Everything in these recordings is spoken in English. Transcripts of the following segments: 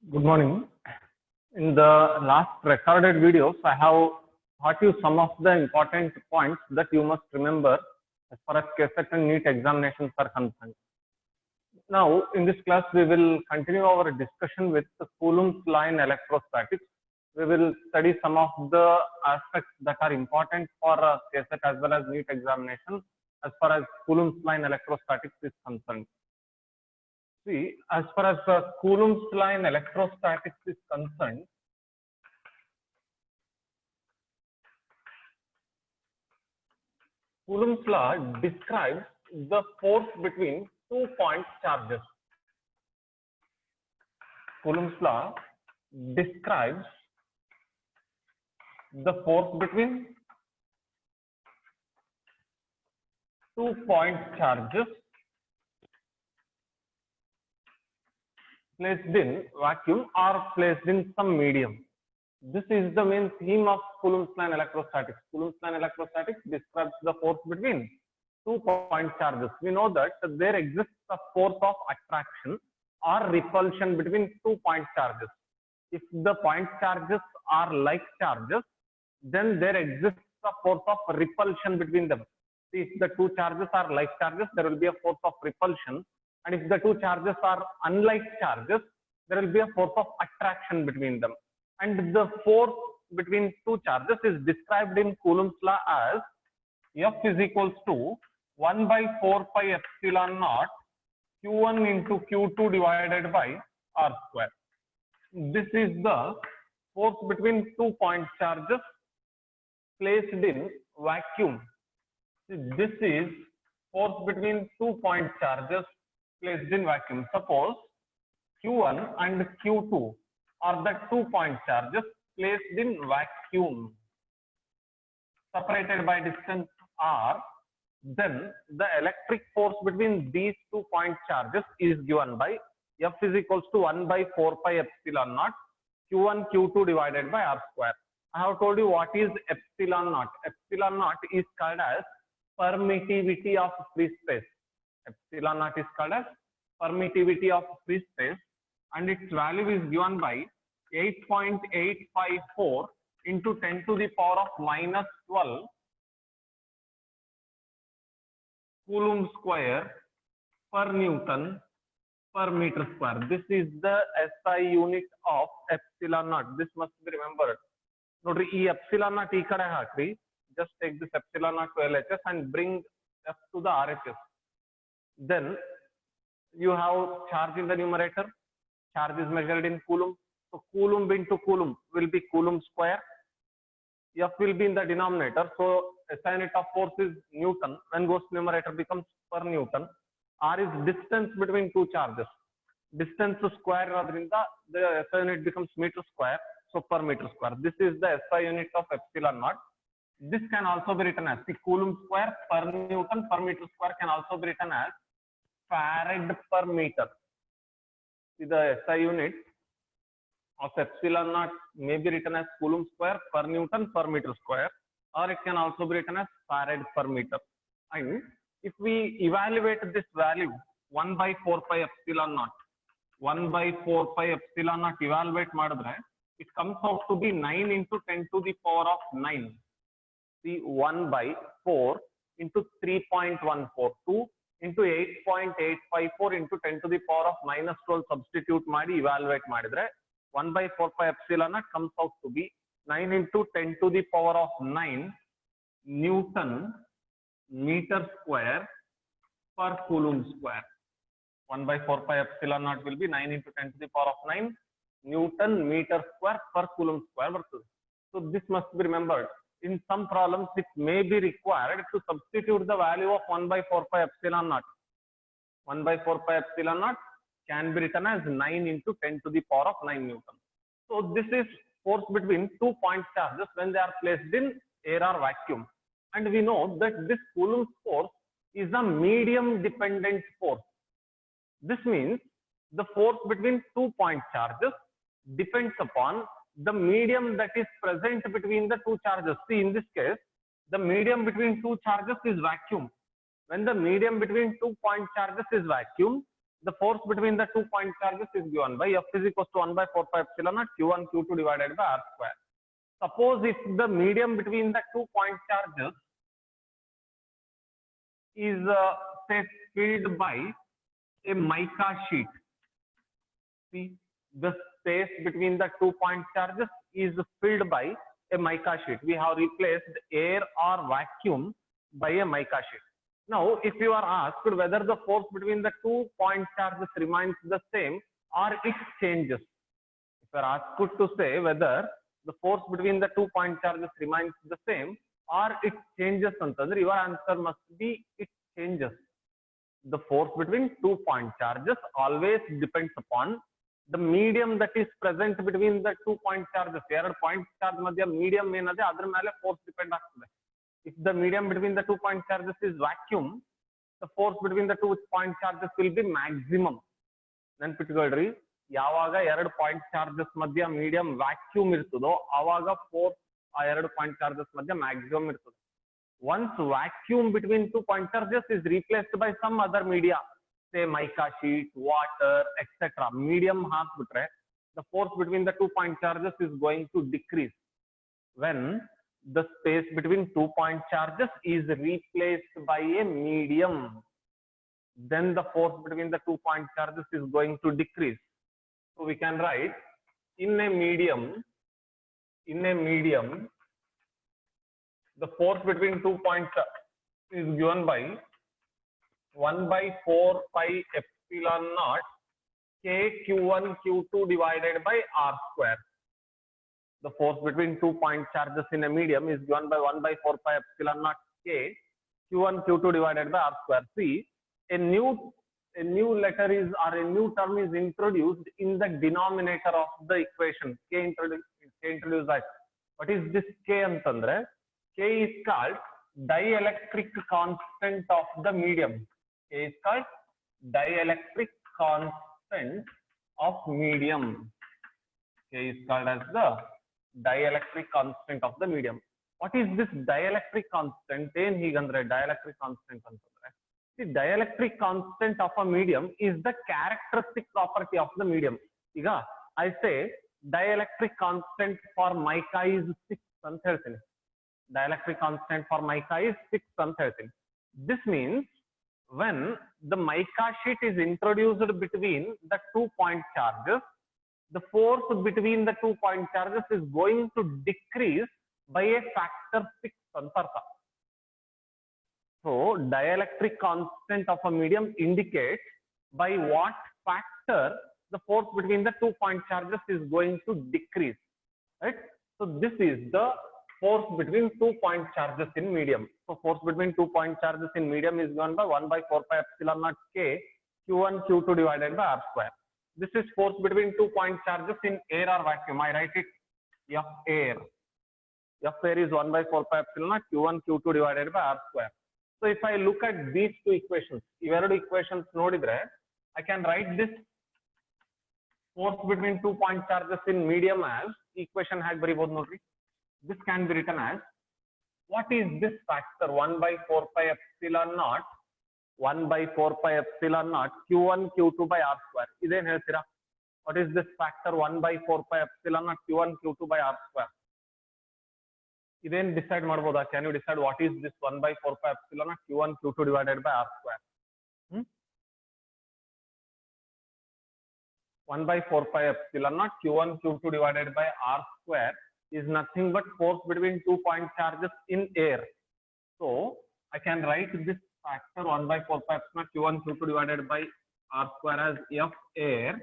Good morning. In the last recorded videos, I have taught you some of the important points that you must remember as far as KSET and NEET examinations are concerned. Now, in this class, we will continue our discussion with the Coulomb's law in electrostatics. We will study some of the aspects that are important for KSET as well as NEET examination as far as Coulomb's law in electrostatics is concerned. See, as far as Coulomb's law in electrostatics is concerned, Coulomb's law describes the force between 2 point charges. Coulomb's law describes the force between 2 point charges placed in vacuum or placed in some medium. This is the main theme of Coulomb's law in electrostatics. Coulomb's law in electrostatics describes the force between 2 point charges. We know that there exists a force of attraction or repulsion between 2 point charges. If the point charges are like charges, then there exists a force of repulsion between them. See, if the two charges are like charges, there will be a force of repulsion. And if the two charges are unlike charges, there will be a force of attraction between them. And the force between two charges is described in Coulomb's law as F is equals to 1 by 4 pi epsilon naught Q1 into Q2 divided by R square. This is the force between 2 point charges placed in vacuum. This is force between 2 point charges placed in vacuum. Suppose Q1 and Q2 are the 2 point charges placed in vacuum, separated by distance R. Then the electric force between these 2 point charges is given by F is equals to 1 by 4 pi epsilon naught Q1 Q2 divided by R square. I have told you what is epsilon naught. Epsilon naught is called as permittivity of free space. Epsilon naught is called as permittivity of free space, and its value is given by 8.854 into 10 to the power of minus 12 Coulomb square per Newton per meter square. This is the SI unit of epsilon naught. This must be remembered. Nodri, e epsilon naught e kade hakri. Just take this epsilon naught to LHS and bring F to the RHS. Then you have charge in the numerator. Charge is measured in Coulomb. So Coulomb into Coulomb will be Coulomb square. F will be in the denominator. So SI unit of force is Newton. When goes to numerator becomes per Newton. R is distance between two charges. Distance square radrinda the SI unit becomes meter square. So per meter square. This is the SI unit of epsilon naught. This can also be written as the Coulomb square per Newton per meter square can also be written as farad per meter. The SI unit of epsilon naught may be written as Coulomb square per Newton per meter square, or it can also be written as farad per meter. And if we evaluate this value 1 by 4 pi epsilon naught, 1 by 4 pi epsilon naught evaluate madadre, it comes out to be 9 into 10 to the power of 9. See, 1 by 4 into 3.142 into 8.854 into 10 to the power of minus 12 substitute ಮಾಡಿ evaluate ಮಾಡಿದ್ರೆ 1 by 4 pi epsilon naught comes out to be 9 into 10 to the power of 9 Newton meter square per Coulomb square. 1 by 4 pi epsilon naught will be 9 into 10 to the power of 9 Newton meter square per Coulomb square. So this must be remembered. In some problems, it may be required to substitute the value of 1 by 4 pi epsilon naught. 1 by 4 pi epsilon naught can be written as 9 into 10 to the power of 9 Newton. So this is force between 2 point charges when they are placed in air or vacuum. And we know that this Coulomb's force is a medium dependent force. This means the force between 2 point charges depends upon the medium that is present between the two charges. See, in this case, the medium between two charges is vacuum. When the medium between 2 point charges is vacuum, the force between the 2 point charges is given by F is equals to 1 by 4 pi epsilon naught Q1 Q2 divided by R square. Suppose if the medium between the 2 point charges is say filled by a mica sheet. See, the space between the 2 point charges is filled by a mica sheet. We have replaced air or vacuum by a mica sheet. Now, if you are asked whether the force between the 2 point charges remains the same or it changes, if you are asked to say whether the force between the 2 point charges remains the same or it changes, your answer must be it changes. The force between 2 point charges always depends upon the medium that is present between the 2 point charges. ಎರಡು point charge ಮಧ್ಯ medium ಏನದೆ ಅದರ ಮೇಲೆ force depend ಆಗ್ತದೆ. If the medium between the 2 point charges is vacuum, the force between the 2 point charges will be maximum. ನೆನಪಿಟ್ಕೊಳ್ರಿ, ಯಾವಾಗ ಎರಡು point charges ಮಧ್ಯ medium vacuum ಇರ್ತದೋ ಆವಾಗ ಫೋರ್ಸ್ ಆ ಎರಡು ಪಾಯಿಂಟ್ ಚಾರ್ಜಸ್ ಮಧ್ಯ ಮ್ಯಾಕ್ಸಿಮಮ್ ಇರ್ತದೆ. Once vacuum between 2 point charges is replaced by some other media, say mica sheet, water, etc. medium ಹಾಕ್ಬಿಟ್ರೆ the force between the 2 point charges is going to decrease. When the space between 2 point charges is replaced by a medium, then the force between the 2 point charges is going to decrease. So we can write in a medium, the force between 2 points is given by 1 by 4 pi epsilon naught K Q1 Q2 divided by R square. The force between 2 point charges in a medium is given by 1 by 4 pi epsilon naught K Q1 Q2 divided by R square. See, a new letter is or a new term is introduced in the denominator of the equation. K introduced that. What is this K antandre? K is called dielectric constant of the medium. K is called dielectric constant of medium. K is called as the dielectric constant of the medium. What is this dielectric constant? ಏನು ಹೀಗಂದ್ರೆ dielectric constant ಅಂತಂದ್ರೆ, the dielectric constant of a medium is the characteristic property of the medium. ಈಗ I say dielectric constant for mica is 6 ಅಂತ ಹೇಳ್ತೀನಿ. Dielectric constant for mica is 6 ಅಂತ ಹೇಳ್ತೀನಿ. This means when the mica sheet is introduced between the 2 point charges, the force between the 2 point charges is going to decrease by a factor 6 ಅಂತ ಅರ್ಥ. So dielectric constant of a medium indicates by what factor the force between the 2 point charges is going to decrease, right? So this is the force between 2 point charges in medium. So force between 2 point charges in medium is given by 1 by 4 pi epsilon naught K Q1 Q2 divided by R square. This is force between 2 point charges in air or vacuum. I write it F air. F air is 1 by 4 pi epsilon naught Q1 Q2 divided by R square. So if I look at these two equations, ಇವೆರಡು equations ನೋಡಿದ್ರೆ I can write this force between 2 point charges in medium as equation ಹೇಗೆ ಬರೀಬಹುದು ನೋಡ್ರಿ. This can be written as, what is this factor 1 by 4 pi epsilon naught 1 by 4 pi epsilon naught Q1 Q2 by R square. ಇದೇನು ಹೇಳ್ತೀರಾ? What is this factor 1 by 4 pi epsilon naught Q1 Q2 by R square? ಇದೇನು decide ಮಾಡಬಹುದಾ? Can you decide what is this 1 by 4 pi epsilon naught Q1 Q2 divided by R square? 1 by 4 pi epsilon naught Q1 Q2 divided by R square is nothing but force between 2 point charges in air. So I can write this factor 1 by 4 pi epsilon Q1 Q2 divided by R square as F air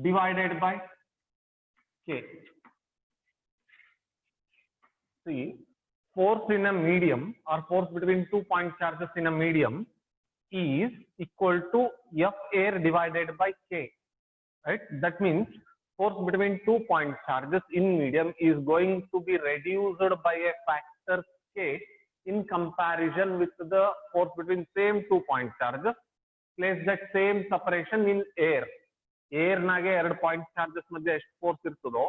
divided by K. See, force in a medium or force between 2 point charges in a medium is equal to F air divided by K, right? That means force between 2 point charges in medium is going to be reduced by a factor K in comparison with the force between same 2 point charges. Place that same separation in air. Air nage 2 point charges madhya ಎಷ್ಟು force ಇರ್ತದೋ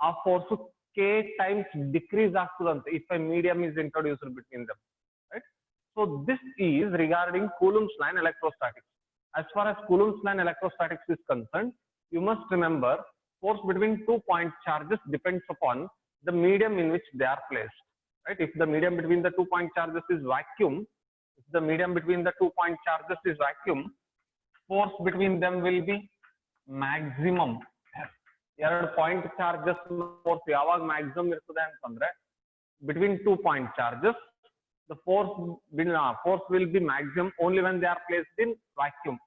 ಆ force K times decrease ಆಗ್ತದಂತೆ if a medium is introduced between them, right? So this is regarding Coulomb's line electrostatics. As far as Coulomb's law and electrostatics is concerned, you must remember force between 2-point charges depends upon the medium in which they are placed. Right? If the medium between the 2-point charges is vacuum, if the medium between the 2-point charges is vacuum, force between them will be maximum. ಎರಡು point charges force ಯಾವಾಗ maximum ಇರ್ತದೆ ಅಂತಂದ್ರೆ between 2-point charges, the force will be maximum only when they are placed in vacuum.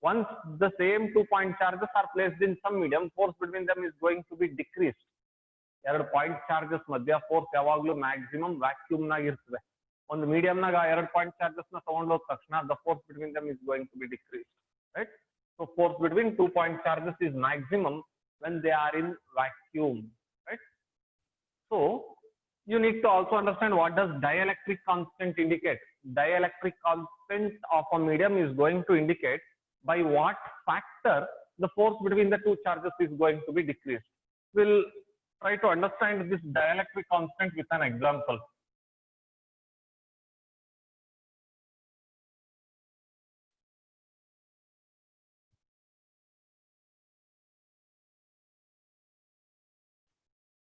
Once the same 2-point charges are placed in some medium, force between them is going to be decreased. ಎರಡು point charges ಮಧ್ಯ force ಯಾವಾಗಲೂ maximum vacuum ನಾಗ ಇರ್ತದೆ. ಒಂದು medium ನಾಗ ಎರಡು point charges ನ ತಗೊಂಡೋದ ತಕ್ಷಣ the force between them is going to be decreased, right? So force between 2-point charges is maximum when they are in vacuum, right? So you need to also understand what does dielectric constant indicate. Dielectric constant of a medium is going to indicate by what factor the force between the two charges is going to be decreased. We'll try to understand this dielectric constant with an example.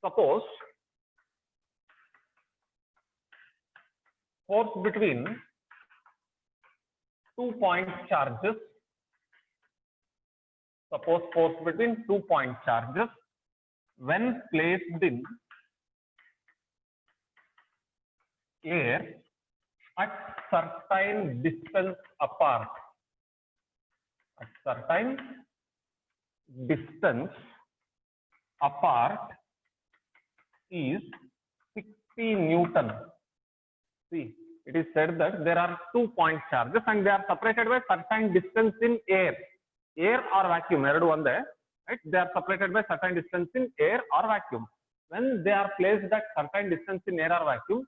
Suppose force between 2-point charges, suppose force between 2-point charges when placed in air at certain distance apart, at certain distance apart is 60 Newton. See, it is said that there are 2-point charges and they are separated by certain distance in air. Air or vacuum, right? They are separated by certain distance in air or vacuum. When they are placed at certain distance in air or vacuum,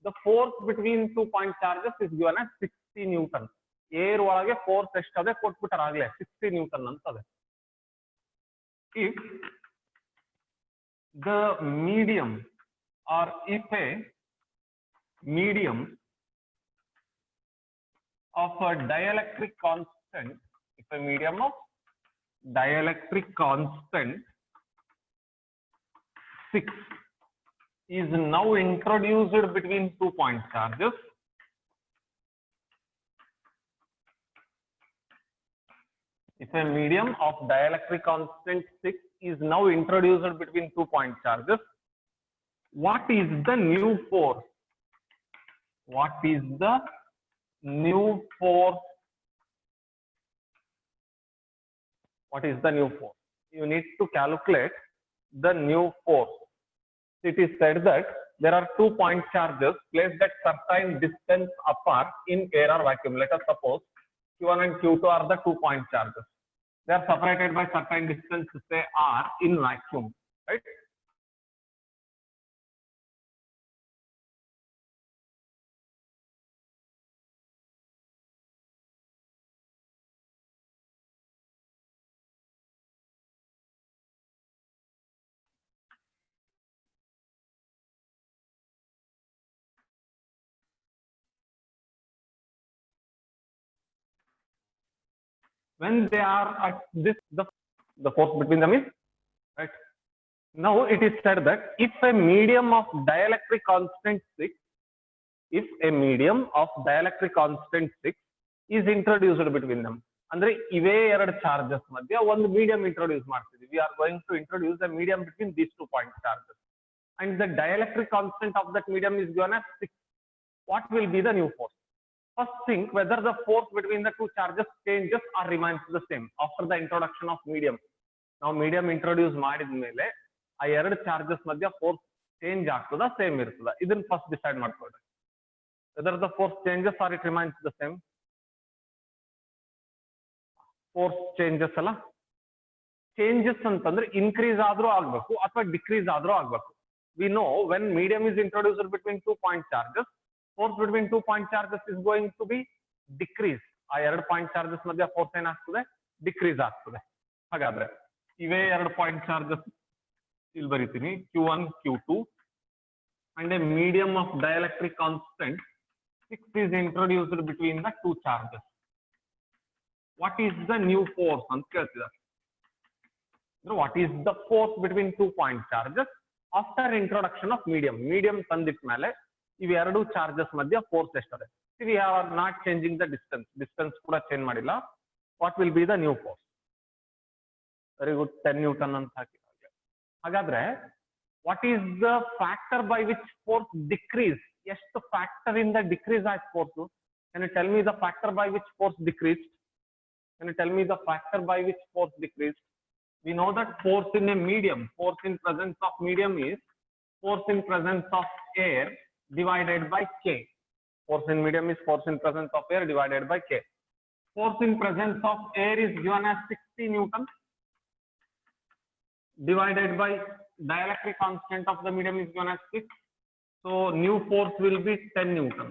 the force between 2-point charges is given as 60 Newton. Air ಒಳಗೆ force ಎಷ್ಟದೆ ಕೊಟ್ಬಿಟ್ಟಾರೆ ಆಗಲೇ 60 Newton ಅಂತದೆ. If the medium or if a medium of a dielectric constant, if a medium of dielectric constant 6 is now introduced between 2-point charges, if a medium of dielectric constant 6 is now introduced between 2-point charges, what is the new force? What is the new force? What is the new force? You need to calculate the new force. It is said that there are 2-point charges placed at certain distance apart in air or vacuum. Let us suppose Q1 and Q2 are the 2-point charges. They are separated by certain distance, say R, in vacuum, right? When they are at this, the force between them is, right? Now it is said that if a medium of dielectric constant 6, if a medium of dielectric constant 6 is introduced between them, andre ive ಎರಡು charges madhya ಒಂದು medium introduce ಮಾಡ್ತಿದ್ದೀವಿ. We are going to introduce a medium between these 2-point charges, and the dielectric constant of that medium is given as 6. What will be the new force? First think whether the force between the two charges changes or remains the same after the introduction of medium. Now medium introduce ಮಾಡಿದ ಮೇಲೆ ಆ ಎರಡು charges ಮಧ್ಯ force change ಆಗ್ತದ same ಇರ್ತದ. ಇದನ್ನ first decide ಮಾಡ್ಕೊಳ್ಳಿ. Whether the force changes or it remains the same. Force changes ಅಲ್ಲ, changes ಅಂತಂದ್ರೆ increase ಆದ್ರೂ ಆಗಬೇಕು ಅಥವಾ decrease ಆದ್ರೂ ಆಗಬೇಕು. We know when medium is introduced between 2-point charges, force between 2-point charges is going to be decrease. ಆ ಎರಡು point charges ಮಧ್ಯ ಫೋರ್ಸ್ ಏನಾಗ್ತದೆ, ಡಿಕ್ರೀಸ್ ಆಗ್ತದೆ. ಹಾಗಾದ್ರೆ ಇವೇ ಎರಡು ಪಾಯಿಂಟ್ ಚಾರ್ಜಸ್ ಇಲ್ಲಿ ಬರೀತೀನಿ, Q1 Q2, and a medium of dielectric constant 6 is introduced between the two charges. what is the new force ಅಂತ ಕೇಳ್ತಿದ್ದಾರೆ. What is the force between 2 point charges after introduction of medium? Medium ತಂದಿಟ್ಟ ಮೇಲೆ ಇವೆರಡು charges ಮಧ್ಯ force ಎಷ್ಟಿದೆ? We are not changing the distance. Distance ಕೂಡ change ಮಾಡಿಲ್ಲ. What will be the new force? Very good, 10 Newton ಅಂತ ಹಾಕಿ. ಹಾಗಾದ್ರೆ what is the factor by which force decrease? ಎಷ್ಟು factor ಇಂದ decrease ಆಯ್ತು force? Can you tell me the factor by which force decreased? Can you tell me the factor by which force decreased? We know that force in a medium, force in presence of medium is force in presence of air divided by K. Force in medium is force in presence of air divided by K. Force in presence of air is given as 60 Newton divided by dielectric constant of the medium is given as 6. So new force will be 10 Newton.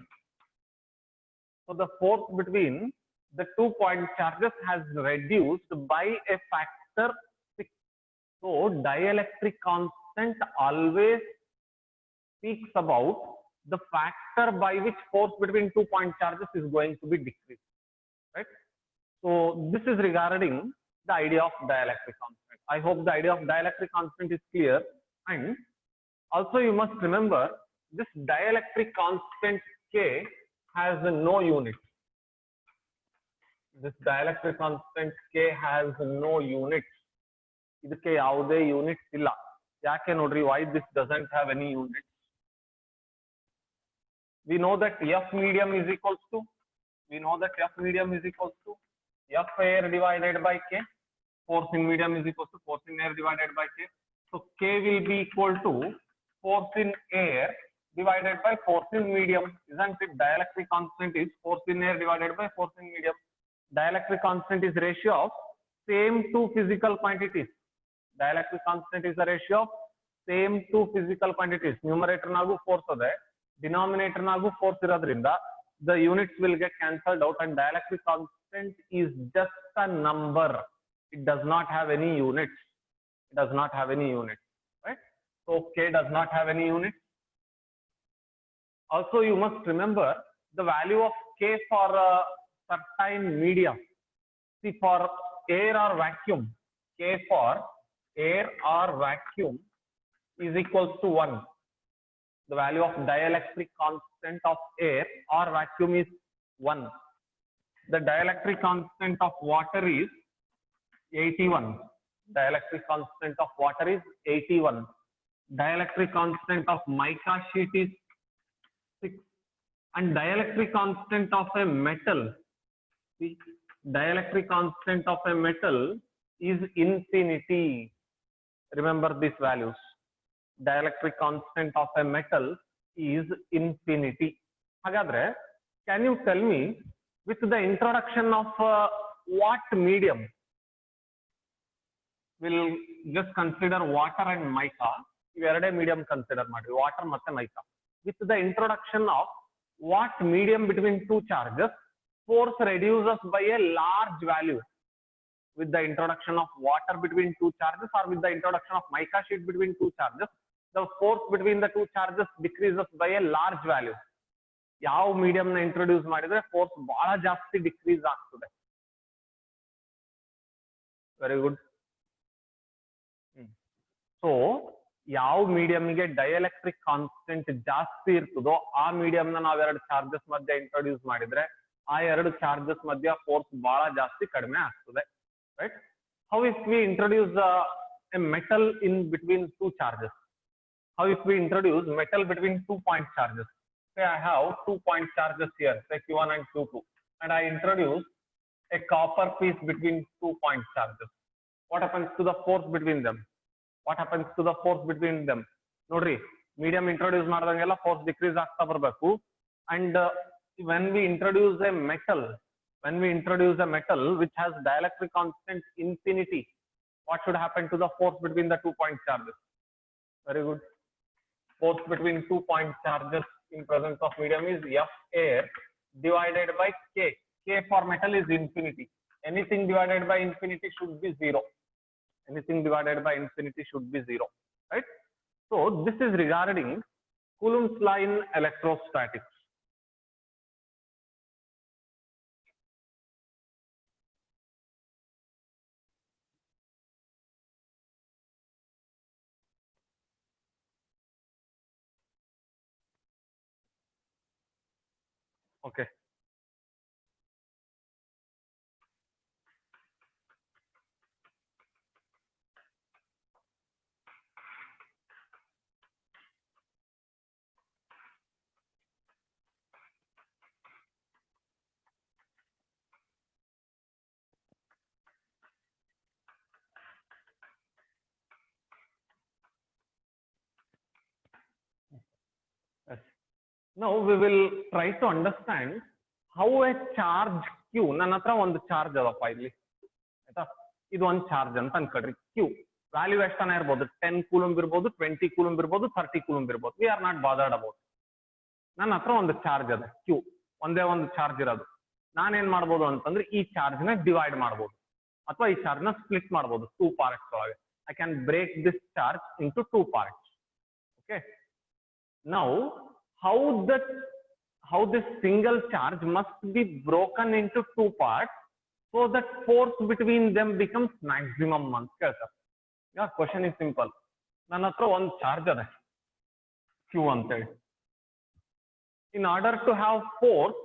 So the force between the 2 point charges has reduced by a factor 6. So dielectric constant always speaks about the factor by which force between 2 point charges is going to be decreased, right? So this is regarding the idea of dielectric constant. I hope the idea of dielectric constant is clear. And also you must remember this dielectric constant K has no unit. This dielectric constant K has no unit. ಇದಕ್ಕೆ ಯಾವುದೇ units ಇಲ್ಲ. ಯಾಕೆ ನೋಡ್ರಿ, why this doesn't have any units? We know that F medium is equals to F air divided by K. Force in medium is equals to force in air divided by K. So K will be equal to force in air divided by force in medium. Isn't it? Dielectric constant is force in air divided by force in medium. Dielectric constant is ratio of same two physical quantities. Dielectric constant is the ratio of same two physical quantities. Numerator nagu force ade, denominator nagu force irodrinda the units will get cancelled out, and dielectric constant is just a number. It does not have any units. Right? So K does not have any units. Also you must remember the value of K for a certain medium. See, for air or vacuum, K for air or vacuum is equals to 1. The value of dielectric constant of air or vacuum is 1. The dielectric constant of water is 81. Dielectric constant of water is 81. Dielectric constant of mica sheet is 6. And dielectric constant of a metal, see, dielectric constant of a metal is infinity. Remember these values. Dielectric constant of a metal is infinity. Hagadre, can you tell me, with the introduction of what medium? We'll just consider water and mica. Iverade medium consider madri, water matte mica. With the introduction of what medium between two charges, force reduces by a large value. With the introduction of water between two charges, or with the introduction of mica sheet between two charges, the force between the two charges decreases by a large value. ಯಾವ medium ನ introduce ಮಾಡಿದ್ರೆ force ಬಹಳ ಜಾಸ್ತಿ decrease ಆಗ್ತದೆ. Very good. So ಯಾವ ಮೀಡಿಯಂಗೆ dielectric constant ಜಾಸ್ತಿ ಇರ್ತದೋ ಆ ಮೀಡಿಯಂ ನ ನಾವೆರಡು ಚಾರ್ಜಸ್ ಮಧ್ಯೆ ಇಂಟ್ರೊಡ್ಯೂಸ್ ಮಾಡಿದ್ರೆ ಆ ಎರಡು ಚಾರ್ಜಸ್ ಮಧ್ಯ ಫೋರ್ಸ್ ಬಹಳ ಜಾಸ್ತಿ ಕಡಿಮೆ ಆಗ್ತದೆ. Right? How if we introduce a metal in between two charges? How if we introduce metal between 2 point charges? Say I have 2 point charges here, say Q1 and Q2, and I introduce a copper piece between 2 point charges. What happens to the force between them? Nodri, medium introduce madadangella force decrease ಆಗ್ತಾ ಬರಬೇಕು. And when we introduce a metal which has dielectric constant infinity, what should happen to the force between the 2 point charges? Very good. Force between 2 point charges in presence of medium is F air divided by K. K for metal is infinity. Anything divided by infinity should be 0. Right? So this is regarding Coulomb's law in electrostatics. Okay. Yes. Now we will try to understand how a charge Q, ನನ್ನ ಹತ್ರ ಒಂದು charge ಅದಪ್ಪ ಇಲ್ಲಿ ಆಯ್ತಾ, ಇದು ಒಂದು charge ಅಂತ ಅನ್ಕೊಳ್ರಿ. Q value ಎಷ್ಟನ ಇರ್ಬೋದು, 10 coulomb ಇರ್ಬೋದು, 20 ಕೂಲಂಬ್ ಇರ್ಬೋದು, 30 ಕೂಲಂಬ್ ಇರ್ಬೋದು. We are not bothered about. ನನ್ನ ಹತ್ರ ಒಂದು ಚಾರ್ಜ್ ಅದ Q, ಒಂದೇ ಒಂದು ಚಾರ್ಜ್ ಇರೋದು. ನಾನೇನ್ ಮಾಡ್ಬೋದು ಅಂತಂದ್ರೆ ಈ ಚಾರ್ಜ್ ನ ಡಿವೈಡ್ ಮಾಡ್ಬೋದು ಅಥವಾ ಈ ಚಾರ್ಜ್ ನ ಸ್ಪ್ಲಿಟ್ ಮಾಡ್ಬೋದು 2 ಪಾರ್ಟ್ಸ್ ಒಳಗೆ. I can break this charge into 2 parts. Okay, now how this single charge must be broken into 2 parts so that force between them becomes maximum ಅಂತ ಕೇಳ್ತಾರೆ. ಈಗ ಕ್ವಶನ್ ಇಸ್ ಸಿಂಪಲ್. ನನ್ನ ಹತ್ರ ಒಂದು charge ಅದ Q ಅಂತೇಳಿ. in order to have force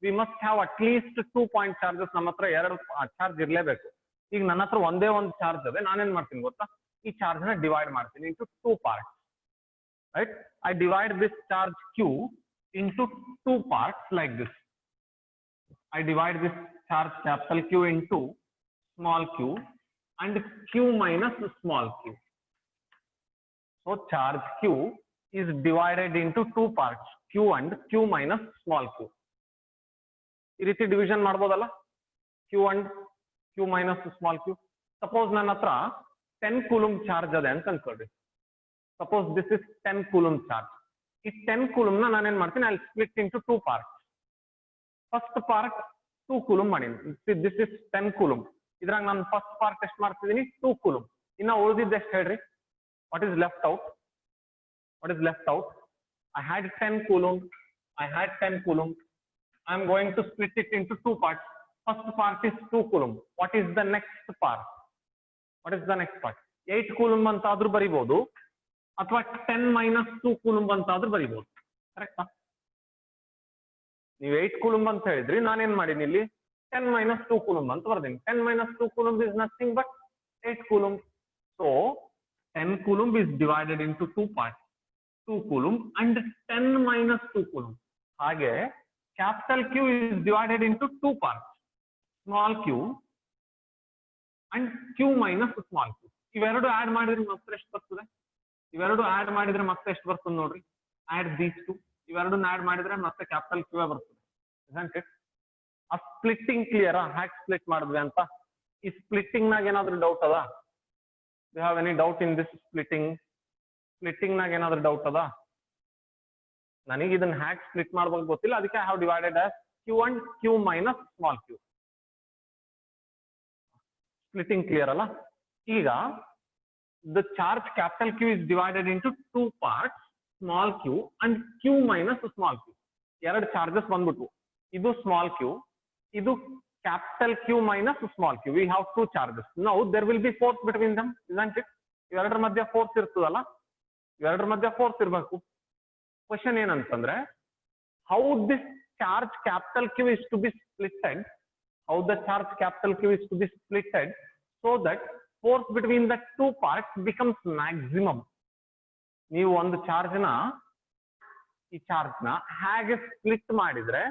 we must have at least 2 point charges. ನಮ್ಮ ಹತ್ರ 2 ಚಾರ್ಜ್ ಇರಲೇಬೇಕು. ಈಗ ನನ್ನ ಹತ್ರ ಒಂದೇ ಒಂದು ಚಾರ್ಜ್ ಅದೇ, ನಾನೇನ್ ಮಾಡ್ತೀನಿ ಗೊತ್ತಾ, ಈ ಚಾರ್ಜ್ ನ ಡಿವೈಡ್ ಮಾಡ್ತೀನಿ into 2 parts. Right? I divide this charge Q into 2 parts like this. I divide this charge capital Q into small q and Q minus small q. So charge Q is divided into 2 parts, Q and Q minus small q. ಈ ರೀತಿ division ಮಾಡ್ಬೋದಲ್ಲ, Q and Q minus small q. Suppose ನನ್ನ ಹತ್ರ 10 coulomb charge ಅದೇ ಅಂತ ಅನ್ಕೊಳ್ರಿ. Suppose this is 10 coulomb charge. ಈ 10 coulomb ನ ನಾನೇನ್ ಮಾಡ್ತೀನಿ, I'll split into 2 parts. First part 2 coulomb ಮಾಡೀನಿ. This is 10 coulomb. ಇದ್ರಾಗ ನಾನು ಫಸ್ಟ್ ಪಾರ್ಟ್ ಎಷ್ಟು ಮಾಡ್ತಿದ್ದೀನಿ, 2 coulomb. ಇನ್ನ ಉಳಿದಿದ್ದು ಎಷ್ಟು ಹೇಳ್ರಿ, what is left out? I had 10 coulomb. I am going to split it into 2 parts. First part is 2 coulomb. What is the next part? 8 coulomb ಅಂತ ಆದ್ರೂ ಬರಿಬಹುದು ಅಥವಾ 10 minus 2 ಕೂಲಂಬ್ ಅಂತ ಆದ್ರೂ ಬರಿಬಹುದು. ಕರೆಕ್ಟಾ? ನೀವು 8 ಕೂಲಂಬ್ ಅಂತ ಹೇಳಿದ್ರಿ, ನಾನೇನ್ ಮಾಡೀನಿ ಇಲ್ಲಿ 10 minus 2 ಕೂಲಂಬ್ ಅಂತ ಬರ್ದೀನಿ. 10 minus 2 coulomb is nothing but 8 coulomb. So 10 coulomb is divided into 2 parts, 2 coulomb and 10 minus 2 coulomb. ಹಾಗೆ capital Q is divided into 2 parts, small q and Q minus small q. ಇವೆರಡು add ಮಾಡಿದ್ರೆ ಮತ್ತೆ ಎಷ್ಟು ಬರ್ತದೆ, ನೋಡ್ರಿ, add these two. ಇವೆರಡನ್ನ add ಮಾಡಿದ್ರೆ ಮತ್ತೆ capital Q ಬರ್ತದೆ. isn't it? ಆ ಸ್ಪ್ಲಿಟ್ಟಿಂಗ್ ಕ್ಲಿಯರ್, ಹ್ಯಾಕ್ ಸ್ಪ್ಲಿಟ್ ಮಾಡಿದ್ವಿ ಅಂತ. ಈ ಸ್ಪ್ಲಿಟ್ಟಿಂಗ್ ನಾಗ ಏನಾದ್ರು ಡೌಟ್ ಅದ? You have any doubt in this splitting ನಾಗ ಏನಾದ್ರು ಡೌಟ್ ಅದ? ನನಗೆ ಇದನ್ನ ಹ್ಯಾಕ್ ಸ್ಪ್ಲಿಟ್ ಮಾಡ್ಬೇಕು ಗೊತ್ತಿಲ್ಲ, ಅದಕ್ಕೆ I have divided as Q and Q minus small q. Splitting clear ಅಲ್ಲ? ಈಗ the charge capital Q is divided into 2 parts, small q and Q minus small q. ಎರಡು ಚಾರ್ಜಸ್ ಬಂದ್ಬಿಟ್ಟು, ಇದು ಸ್ಮಾಲ್ q, ಇದು capital Q minus small q. We have 2 charges. Now there will be force between them, isn't it? ಇವೆರಡರ ಮಧ್ಯ force ಇರ್ತದಲ್ಲ, ಇವೆರಡರ ಮಧ್ಯ force ಇರಬೇಕು. ಕ್ವಶನ್ ಏನಂತಂದ್ರೆ, how this charge capital Q is to be splitted, so that force between the 2 parts becomes maximum. ನೀವು ಒಂದು ಈ ಚಾರ್ಜ್ ನ ಹೇಗೆ ಸ್ಪ್ಲಿಟ್ ಮಾಡಿದ್ರೆ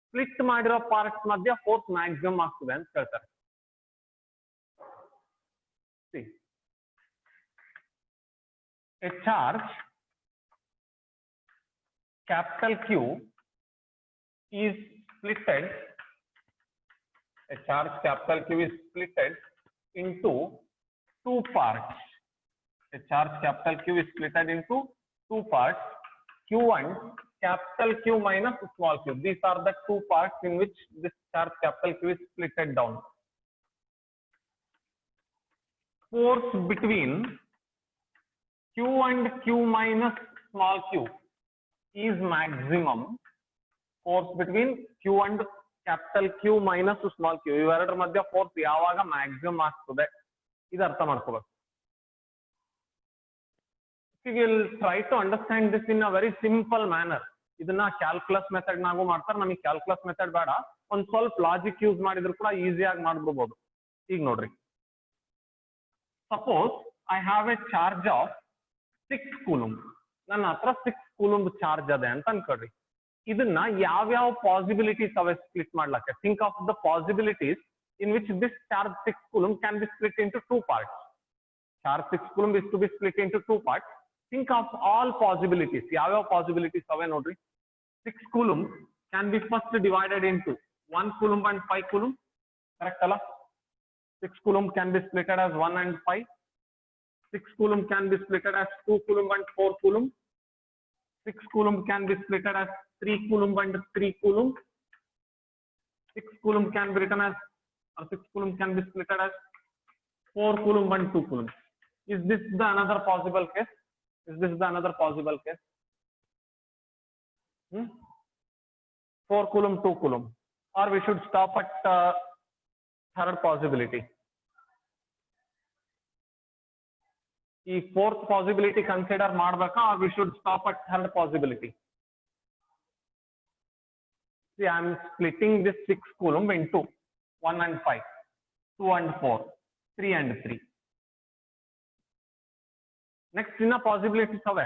ಸ್ಪ್ಲಿಟ್ ಮಾಡಿರೋ ಪಾರ್ಟ್ಸ್ ಮಧ್ಯ ಫೋರ್ಸ್ ಮ್ಯಾಕ್ಸಿಮಮ್ ಆಗ್ತದೆ ಅಂತ ಹೇಳ್ತಾರೆ. A charge capital Q is splitted into 2 parts. A charge capital Q is splitted into 2 parts, Q and capital Q minus small q. These are the 2 parts in which this charge capital Q is splitted down. Force between Q and Q minus small q is maximum. Force between Q and capital Q minus small q, ಇವೆರಡರ ಮಧ್ಯ force ಯಾವಾಗ maximum ಆಗ್ತದೆ, ಇದು ಅರ್ಥ ಮಾಡ್ಕೋಬೇಕು. We will try to understand this in a very simple manner. ಇದನ್ನ calculus method ನಾಗೂ ಮಾಡ್ತಾರೆ. ನಮಗೆ ಕ್ಯಾಲ್ಕುಲಸ್ ಮೆಥಡ್ ಬೇಡ, ಒಂದ್ ಸ್ವಲ್ಪ ಲಾಜಿಕ್ ಯೂಸ್ ಮಾಡಿದ್ರು ಕೂಡ ಈಸಿಯಾಗಿ ಮಾಡ್ಬಿಡ್ಬೋದು. ಈಗ ನೋಡ್ರಿ, suppose I have A charge of 6 coulomb. ನನ್ನ ಹತ್ರ 6 ಕೂಲಂಬ್ ಚಾರ್ಜ್ ಅದೇ ಅಂತ ಅನ್ಕೊಳ್ರಿ. ಇದನ್ನ ಯಾವ್ಯಾವ ಪಾಸಿಬಿಲಿಟೀಸ್ ಅವೆ ಸ್ಪ್ಲಿಟ್ ಮಾಡ್ಲಕ್ಕೆ? Think of the possibilities in which this charge 6 coulomb can be split into 2 parts. Charge 6 coulomb is to be split into 2 parts. Think of all possibilities. Yavav possibilities ave nodri. 6 coulomb can be first divided into 1 coulomb and 5 coulomb. Correct alla? 6 coulomb can be split as 1 and 5. 6 coulomb can be split as 2 coulomb and 4 coulomb. 6 coulomb can be split as 3 coulomb and 3 coulomb. 6 coulomb can be written as, or 6 coulomb can be split as 4 coulomb and 2 coulomb. Is this the another possible case? Is this the another possible case? 4 coulomb, 2 coulomb. Or we should stop at third possibility. ಈ fourth possibility consider ಮಾಡಬೇಕಾ, or we should stop at third possibility? See, I am splitting this 6 coulomb into 1 and 5, 2 and 4, 3 and 3. Next ಇನ್ನ possibilities ಅವೆ.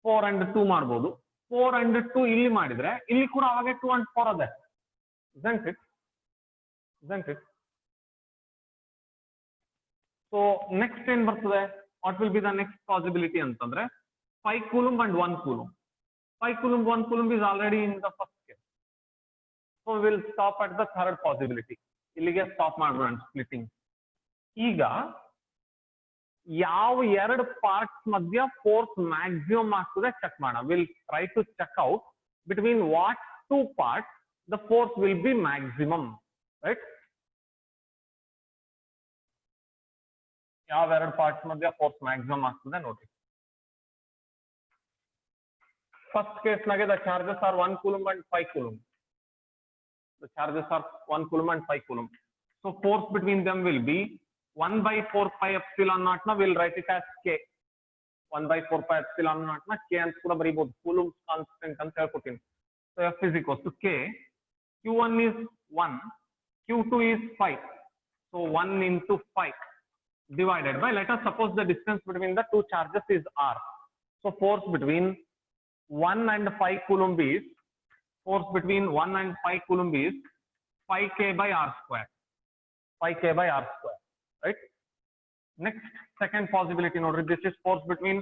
4 and 2 ಮಾಡಬಹುದು. 4 and 2 ಇಲ್ಲಿ ಮಾಡಿದ್ರೆ ಇಲ್ಲಿ ಕೂಡ ಅವಾಗೆ 2 and 4 ಅದೇ. Isn't it? Isn't it? So next ಏನ್ ಬರ್ತದೆ? What will be the next possibility ಅಂತಂದ್ರೆ 5 coulomb and 1 coulomb. 5 coulomb, 1 coulomb is already in the first case. So we will stop at the third possibility. ಇಲ್ಲಿಗೆ stop ಮಾಡೋಣ splitting. ಈಗ ಯಾವ ಎರಡು parts ಮಧ್ಯ force maximum ಆಗ್ತದೆ ಚೆಕ್ ಮಾಡೋಣ. Will try to check out between what two parts the force will be maximum, right? ಯಾವ ಎರಡು ಪಾರ್ಟ್ಸ್ ಮಧ್ಯ ಫೋರ್ಸ್ ಮ್ಯಾಕ್ಸಿಮಮ್ ಆಗ್ತದೆ ನೋಡ್ರಿ. ಫಸ್ಟ್ ಕೇಸ್ ನಾಗೆ the charges are 1 coulomb and 5 coulomb. The charges are 1 coulomb and 5 coulomb. So force between them will be 1 by 4 pi epsilon naught. Now we'll write it as K. 1 by 4 pi epsilon naught. Now K and kuda baribodu. Coulomb constant anta helkotin. So F is equals to K. Q1 is 1. Q2 is 5. So 1 into 5 divided by, let us suppose the distance between the two charges is R. So force between 1 and 5 coulomb is, force between 1 and 5 coulomb is 5K by R square. 5K by R square, right? Next, second possibility, notice this is force between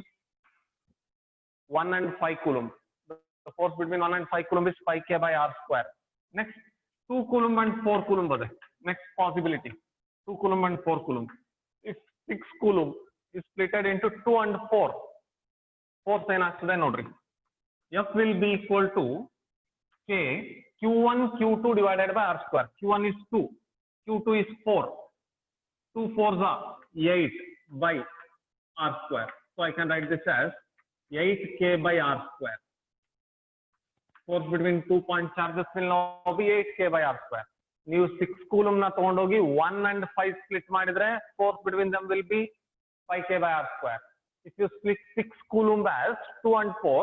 1 and 5 coulomb. The force between 1 and 5 coulomb is 5K by R square. Next, 2 coulomb and 4 coulomb. Next possibility, 2 coulomb and 4 coulomb. If 6 coulomb is splitted into 2 and 4, force ಏನಾಗ್ತದೆ ನೋಡ್ರಿ. F will be equal to K Q1 Q2 divided by R square. Q1 is 2, Q2 is 4. 2 4s are 8 by R square. So I can write this as 8K by R square. Force between 2 point charges will now be 8K by R square. ನೀವು 6 coulomb na ತಗೊಂಡೋಗಿ 1 and 5 split ಮಾಡಿದ್ರೆ force between them will be 5K by R square. If you split 6 coulomb as 2 and 4,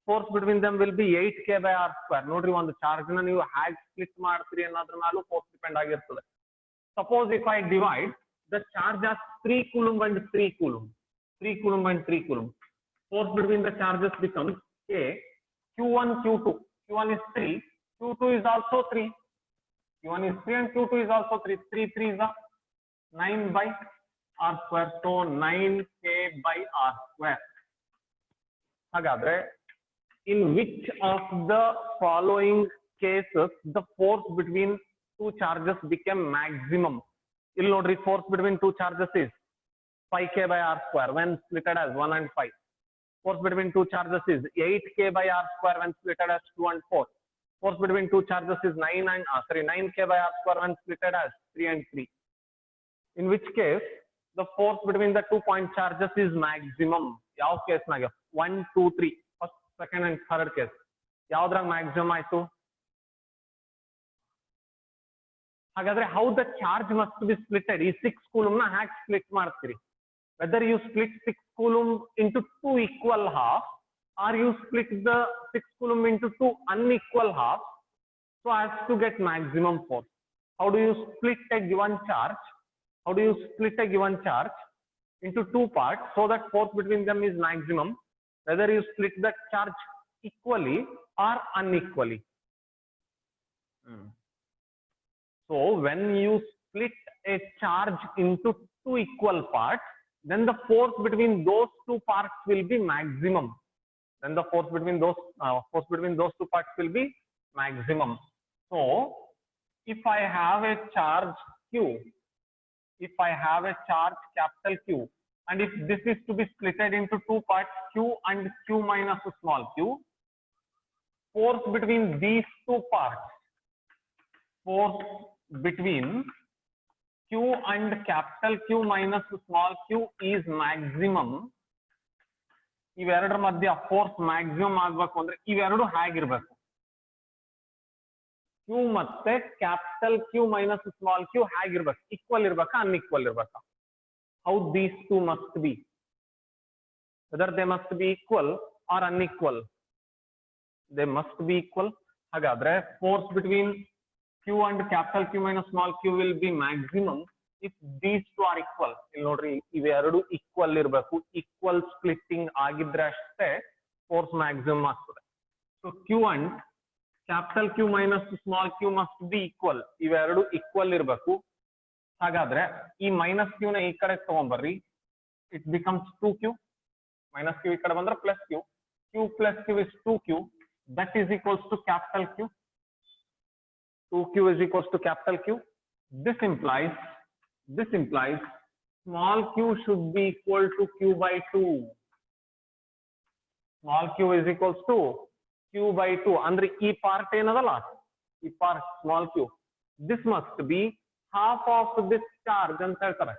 force between them will be 8K by R square. ನೋಡ್ರಿ, ಒಂದು charge ನ ನೀವು ಹೇಗೆ split ಮಾಡ್ತೀರಿ ಅನ್ನೋದ್ರ ಮೇಲೂ ಫೋರ್ಸ್ ಡಿಪೆಂಡ್ ಆಗಿರ್ತದೆ. Suppose if I divide the charge as 3 coulomb and 3 coulomb, 3 coulomb and 3 coulomb, force between the charges becomes K Q1 Q2. Q1 is 3, Q2 is also 3. Q1 is 3 and Q2 is also 3. 3 3 is 9 by R square. So 9K by R square. ಹಾಗಾದ್ರೆ in which of the following cases the force between two charges became maximum? You'll notice force between two charges is 5K by R square when splitted as 1 and 5. Force between two charges is 8K by R square when splitted as 2 and 4. Force between two charges is 9K by R square when splitted as 3 and 3. In which case the force between the 2 point charges is maximum? Yav case naga 1 2 3, first second and third case ಯಾವ್ದ್ರಾಗ maximum ಆಯ್ತು? ಹಾಗಾದ್ರೆ how the charge must be splitted? ಈ 6 coulomb ನ ಹ್ಯಾಕ್ split ಮಾಡ್ತೀರಿ? Whether you split 6 coulomb into 2 equal half or you split the 6 coulomb into two unequal halves so as to get maximum force. How do you split a given charge? How do you split a given charge into two parts so that force between them is maximum? Whether you split the charge equally or unequally. So when you split a charge into two equal parts, then the force between those two parts will be maximum. Then the force between those two parts will be maximum. So if I have a charge Q, if I have a charge capital Q, and if this is to be splitted into two parts, Q and Q minus small q, force between these two parts, force between Q and capital Q minus small q is maximum. ಇವೆರಡರ ಮಧ್ಯ force maximum ಆಗಬೇಕು ಅಂದ್ರೆ ಇವೆರಡು ಹೇಗಿರ್ಬೇಕು? Q ಮತ್ತೆ capital Q minus small q ಹೇಗಿರ್ಬೇಕು? Equal ಇರ್ಬೇಕಾ unequal ಇರ್ಬೇಕಾ? How these two must be? Whether they must be equal or unequal? They must be equal. ಹಾಗಾದ್ರೆ force between Q and capital Q minus small q will be maximum if these two are equal. ಇಲ್ಲಿ ನೋಡ್ರಿ ಇವೆರಡು equal ಇರಬೇಕು, equal splitting ಆಗಿದ್ರೆ ಅಷ್ಟೇ force maximum ಆಗ್ತದೆ. So Q and capital Q minus small q must be equal. ಇವೆರಡು equal ಇರಬೇಕು. ಹಾಗಾದ್ರೆ ಈ ಮೈನಸ್ q ನ ಈ ಕಡೆ ತಗೊಂಡ್ಬರ್ರಿ, it becomes 2q. Minus q ಈ ಕಡೆ ಬಂದ್ರೆ plus q. q plus q is 2q. That is equals to capital Q. 2q is equals to capital Q. This implies small q should be equal to q by 2. Small q is equals to q by 2. Andre ee part enadalla, ee part small q, this must be half of this charge anta heltare.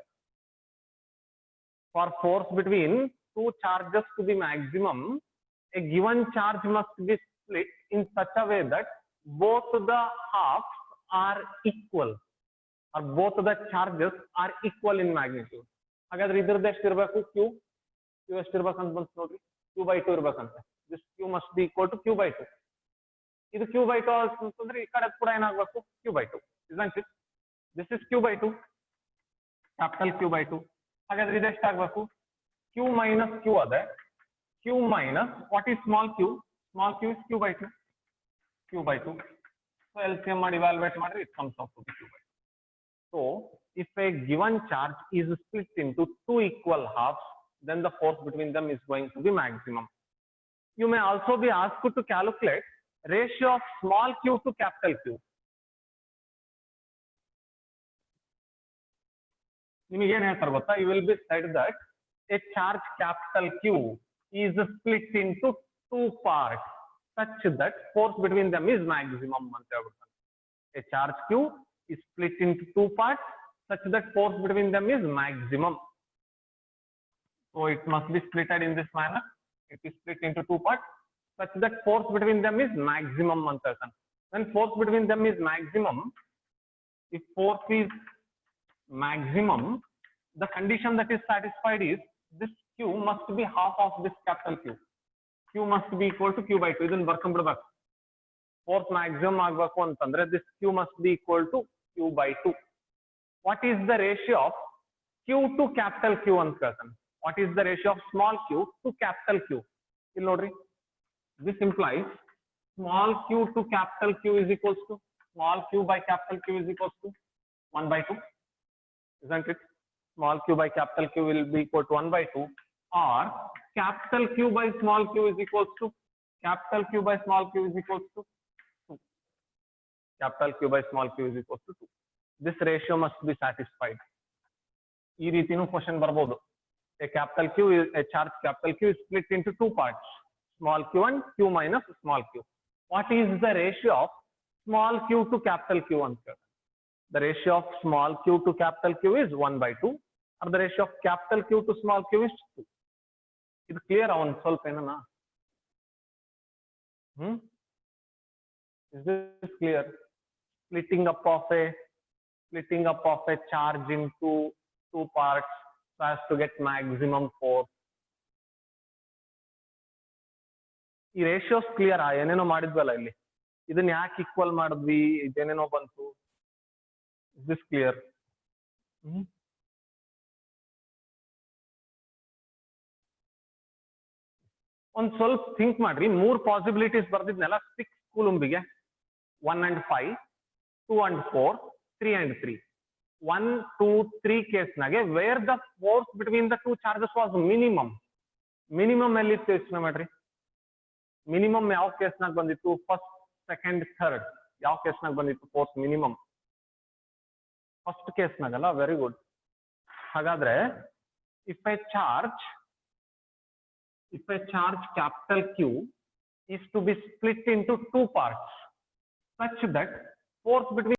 For force between two charges to be maximum, a given charge must be split in such a way that both the halves are equal, or both the charges are equal in magnitude. ಹಾಗಾದ್ರೆ ಇದ್ರದ್ದು ಎಷ್ಟು ಇರಬೇಕು? q ಎಷ್ಟು ಇರಬೇಕು ಅಂತ ಬಂತು ನೋಡ್ರಿ, q by 2 ಇರಬೇಕಂತೆ. this q must be equal to q by 2. ಇದು q by 2 ಅಂತಂದ್ರೆ ಈ ಕಡೆ ಕೂಡ ಏನಾಗಬೇಕು? q by 2. isn't it? this is q by 2, capital Q by 2. ಹಾಗಾದ್ರೆ ಇದು ಎಷ್ಟು ಆಗಬೇಕು? q minus q ಅದೇ, q minus what is small q? small q is q by 2. q by 2. so LCM ಮಾಡಿ evaluate ಮಾಡ್ರಿ, it comes out to be q by 2. So if a given charge is split into two equal halves, then the force between them is going to be maximum. You may also be asked to calculate ratio of small q to capital Q. ನಿಮಗೆ ಏನು ಹೇಳ್ತಾರೆ ಗೊತ್ತಾ? you will be said that a charge capital Q is split into two parts such that force between them is maximum ಅಂತ ಹೇಳ್ಬಿಡ್ತಾರೆ. a charge Q is split into two parts such that force between them is maximum. So it must be splitted in this manner. It is split into two parts such that force between them is maximum ಅಂತ ಹೇಳ್ತಾನೆ. When force between them is maximum, if force is maximum, the condition that is satisfied is this Q must be half of this capital Q. Q must be equal to Q by 2. ಇದನ್ನು ಬರ್ಕೊಂಡ್ಬಿಡ್ಬೇಕು. Force maximum ಆಗಬೇಕು ಅಂತಂದ್ರೆ this Q must be equal to Q by 2. What is the ratio of Q to capital Q ಅಂತ ಹೇಳ್ತಾನೆ. What is the ratio of small q to capital Q? ಇಲ್ಲಿ ನೋಡ್ರಿ, this implies small q to capital Q is equals to small q by capital Q is equals to 1 by 2. Isn't it? Small q by capital Q will be equal to 1 by 2, or capital Q by small q is equals to capital Q by small q is equals to 2. Capital Q by small q is equals to 2. This ratio must be satisfied. ಈ ರೀತಿನೂ question ಬರಬಹುದು. A capital Q is a charge capital Q is split into two parts, small q and q minus small q. What is the ratio of small q to capital Q ಅಂತ? The ratio of small q to capital Q is 1 by 2, or the ratio of capital Q to small q is 2. ಇದು clear ಅವನ್ ಸ್ವಲ್ಪ ಏನನ? Is this clear? Splitting up of a charge into two parts so as to get maximum force. ಈ ratios clear ಏನೇನೋ ಮಾಡಿದ್ವಲ್ಲ ಇಲ್ಲಿ, ಇದನ್ನ ಯಾಕೆ equal ಮಾಡಿದ್ವಿ, ಇದೇನೇನೋ ಬಂತು. This clear? ಒಂದ್ ಸ್ವಲ್ಪ ಥಿಂಕ್ ಮಾಡ್ರಿ. 3 ಪಾಸಿಬಿಲಿಟೀಸ್ ಬರ್ದಿದ್ನೆಲ್ಲ 6 ಕೂಲಂಬಿಗೆ, 1 and 5, 2 and 4, 3 and 3. 1, 2, 3 ಕೇಸ್ನಾಗೆ where the force between the two charges was minimum. Minimum ಎಲ್ಲಿತ್ತು ಯೋಚನೆ ಮಾಡ್ರಿ. ಮಿನಿಮಮ್ ಯಾವ ಕೇಸ್ನಾಗ ಬಂದಿತ್ತು? First, second, third. ಯಾವ ಕೇಸ್ನಾಗ ಬಂದಿತ್ತು ಫೋರ್ಸ್ ಮಿನಿಮಮ್? ಫಸ್ಟ್ ಕೇಸ್ನಾಗಲ್ಲ. Very good. ಹಾಗಾದ್ರೆ if a charge capital Q is to be split into 2 parts such that force between